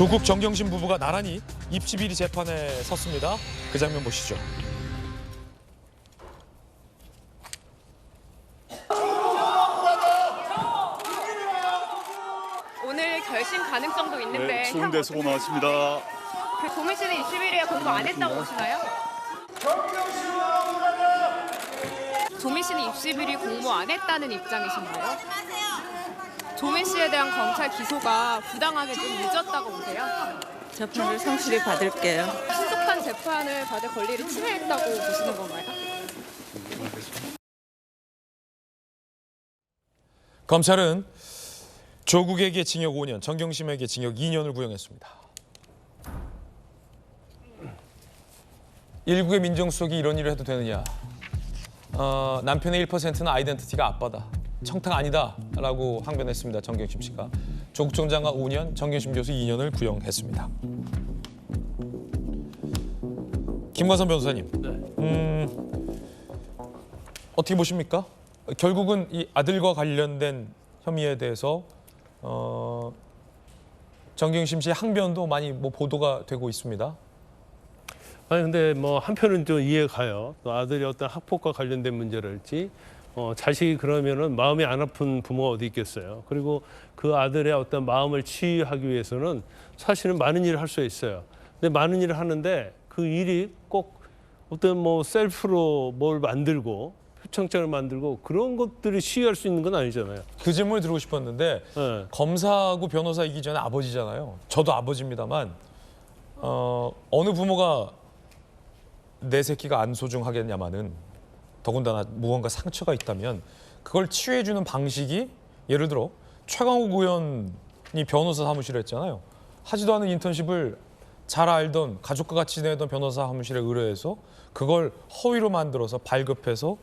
조국 정경심 부부가 나란히 입시 비리 재판에 섰습니다. 그 장면 보시죠. 오늘 결심 가능성도 있는데 네, 추운데 수고 많으십니다. 그 조민 씨는 입시 비리에 공부 안 했다고 보시나요? 조민 씨는 입시 비리 공부 안 했다는 입장이신가요? 조민 씨에 대한 검찰 기소가 부당하게 좀 늦었다고 보세요? 재판을 성실히 받을게요. 신속한 재판을 받을 권리를 침해했다고 보시는 건가요? 검찰은 조국에게 징역 5년, 정경심에게 징역 2년을 구형했습니다. 일국의 민정수석이 이런 일을 해도 되느냐. 남편의 1%는 아이덴티티가 아빠다. 청탁 아니다라고 항변했습니다. 정경심 씨가. 조국 총장과 5년, 정경심 교수 2년을 구형했습니다. 김관선 변호사님, 어떻게 보십니까? 결국은 이 아들과 관련된 혐의에 대해서 정경심 씨의 항변도 많이 보도가 되고 있습니다. 아니 근데 뭐 한편은 좀 이해가 가요. 또 아들이 어떤 학폭과 관련된 문제랄지 자식이 그러면은 마음이 안 아픈 부모가 어디 있겠어요. 그리고 그 아들의 어떤 마음을 치유하기 위해서는 사실은 많은 일을 할 수 있어요. 근데 많은 일을 하는데 그 일이 꼭 어떤 뭐 셀프로 뭘 만들고 표창장을 만들고 그런 것들이 치유할 수 있는 건 아니잖아요. 그 질문을 드리고 싶었는데 네. 검사하고 변호사이기 전에 아버지잖아요. 저도 아버지입니다만 어느 부모가 내 새끼가 안 소중하겠냐마는 더군다나 무언가 상처가 있다면 그걸 치유해주는 방식이 예를 들어 최강욱 의원이 변호사 사무실에 했잖아요. 하지도 않은 인턴십을 잘 알던 가족과 같이 지내던 변호사 사무실에 의뢰해서 그걸 허위로 만들어서 발급해서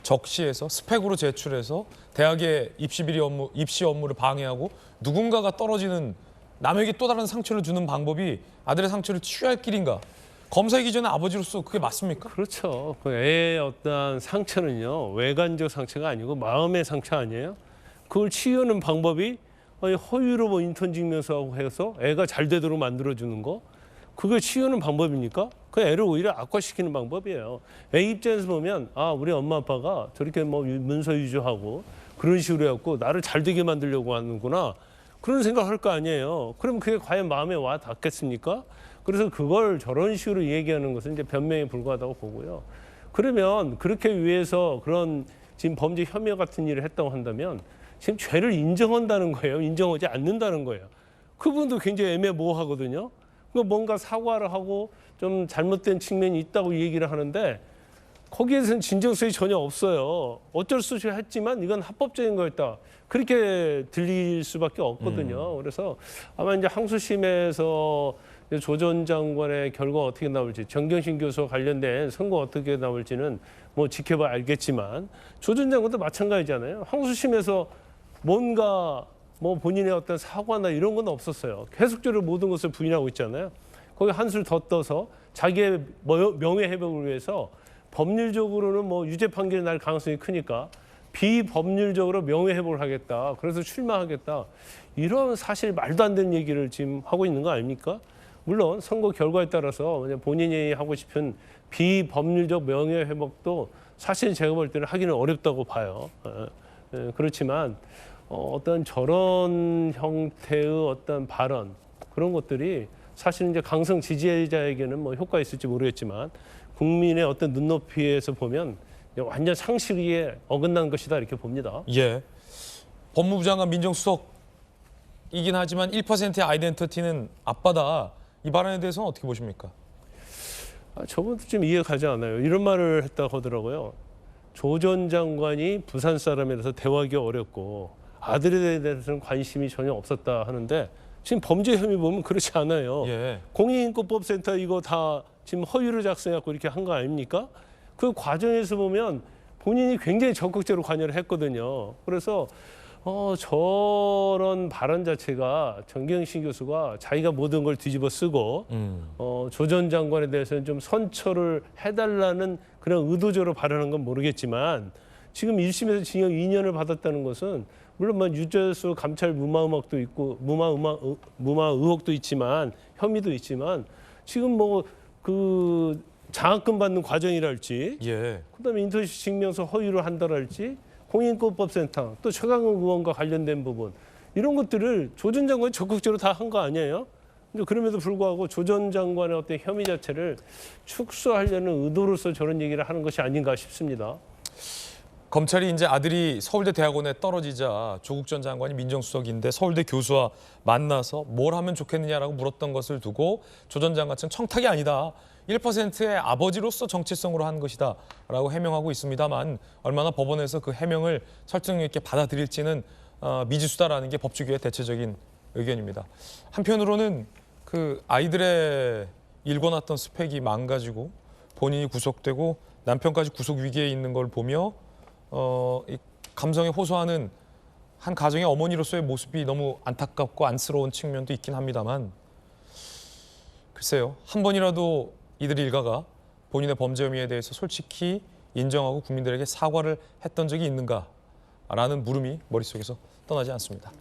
적시해서 스펙으로 제출해서 대학의 입시 업무를 방해하고 누군가가 떨어지는 남에게 또 다른 상처를 주는 방법이 아들의 상처를 치유할 길인가? 검사이기 전에 아버지로서 그게 맞습니까? 그렇죠. 그 애의 어떤 상처는요, 외관적 상처가 아니고 마음의 상처 아니에요? 그걸 치유하는 방법이 허위로 뭐 인턴 증명서하고 해서 애가 잘 되도록 만들어주는 거? 그걸 치유하는 방법입니까? 그 애를 오히려 악화시키는 방법이에요. 애 입장에서 보면 우리 엄마 아빠가 저렇게 뭐 문서 위조하고 그런 식으로 해갖고 나를 잘 되게 만들려고 하는구나. 그런 생각할 거 아니에요. 그럼 그게 과연 마음에 와 닿겠습니까? 그래서 그걸 저런 식으로 얘기하는 것은 이제 변명에 불과하다고 보고요. 그러면 그렇게 위해서 그런 지금 범죄 혐의 같은 일을 했다고 한다면 지금 죄를 인정한다는 거예요. 인정하지 않는다는 거예요. 그분도 굉장히 애매모호하거든요. 그러니까 뭔가 사과를 하고 좀 잘못된 측면이 있다고 얘기를 하는데 거기에서는 진정성이 전혀 없어요. 어쩔 수 없이 했지만 이건 합법적인 거였다. 그렇게 들릴 수밖에 없거든요. 그래서 아마 이제 항소심에서 조 전 장관의 결과가 어떻게 나올지, 정경심 교수와 관련된 선고가 어떻게 나올지는 뭐 지켜봐야 알겠지만 조 전 장관도 마찬가지잖아요. 항소심에서 뭔가 뭐 본인의 어떤 사과나 이런 건 없었어요. 계속적으로 모든 것을 부인하고 있잖아요. 거기 한술 더 떠서 자기의 명예회복을 위해서 법률적으로는 뭐 유죄 판결이 날 가능성이 크니까 비법률적으로 명예회복을 하겠다. 그래서 출마하겠다. 이런 사실 말도 안 되는 얘기를 지금 하고 있는 거 아닙니까? 물론 선거 결과에 따라서 본인이 하고 싶은 비법률적 명예회복도 사실 제가 볼 때는 하기는 어렵다고 봐요. 그렇지만 어떤 저런 형태의 어떤 발언 그런 것들이 사실 이제 강성 지지자에게는 뭐 효과 있을지 모르겠지만 국민의 어떤 눈높이에서 보면 완전 상식에 어긋난 것이다 이렇게 봅니다. 예. 법무부 장관 민정수석이긴 하지만 1%의 아이덴티티는 아빠다. 이 발언에 대해서는 어떻게 보십니까? 저분도 좀 이해가 가지 않아요. 이런 말을 했다고 하더라고요. 조 전 장관이 부산 사람이라서 대화하기 어렵고 아들에 대해서는 관심이 전혀 없었다 하는데 지금 범죄 혐의 보면 그렇지 않아요. 예. 공인인권법센터 이거 다 지금 허위로 작성해갖고 이렇게 한 거 아닙니까? 그 과정에서 보면 본인이 굉장히 적극적으로 관여를 했거든요. 그래서 저런 발언 자체가 정경심 교수가 자기가 모든 걸 뒤집어 쓰고 조 전 장관에 대해서는 좀 선처를 해달라는 그런 의도적으로 발언한 건 모르겠지만 지금 1심에서 징역 2년을 받았다는 것은 물론 뭐 유죄수 감찰 무마 의혹도 있고 무마 의혹도 있지만 혐의도 있지만 지금 뭐 그 장학금 받는 과정이랄지 예. 그다음에 인터넷 증명서 허위를 한다랄지 공인권법센터 또 최강욱 의원과 관련된 부분 이런 것들을 조 전 장관이 적극적으로 다 한 거 아니에요? 근데 그럼에도 불구하고 조 전 장관의 어떤 혐의 자체를 축소하려는 의도로서 저런 얘기를 하는 것이 아닌가 싶습니다. 검찰이 이제 아들이 서울대 대학원에 떨어지자 조국 전 장관이 민정수석인데 서울대 교수와 만나서 뭘 하면 좋겠느냐라고 물었던 것을 두고 조 전 장관 측은 청탁이 아니다. 1%의 아버지로서 정체성으로 한 것이다 라고 해명하고 있습니다만 얼마나 법원에서 그 해명을 설득력 있게 받아들일지는 미지수다라는 게 법조계의 대체적인 의견입니다. 한편으로는 그 아이들의 일궈놨던 스펙이 망가지고 본인이 구속되고 남편까지 구속 위기에 있는 걸 보며 이 감성에 호소하는 한 가정의 어머니로서의 모습이 너무 안타깝고 안쓰러운 측면도 있긴 합니다만 글쎄요. 한 번이라도 이들 일가가 본인의 범죄 혐의에 대해서 솔직히 인정하고 국민들에게 사과를 했던 적이 있는가라는 물음이 머릿속에서 떠나지 않습니다.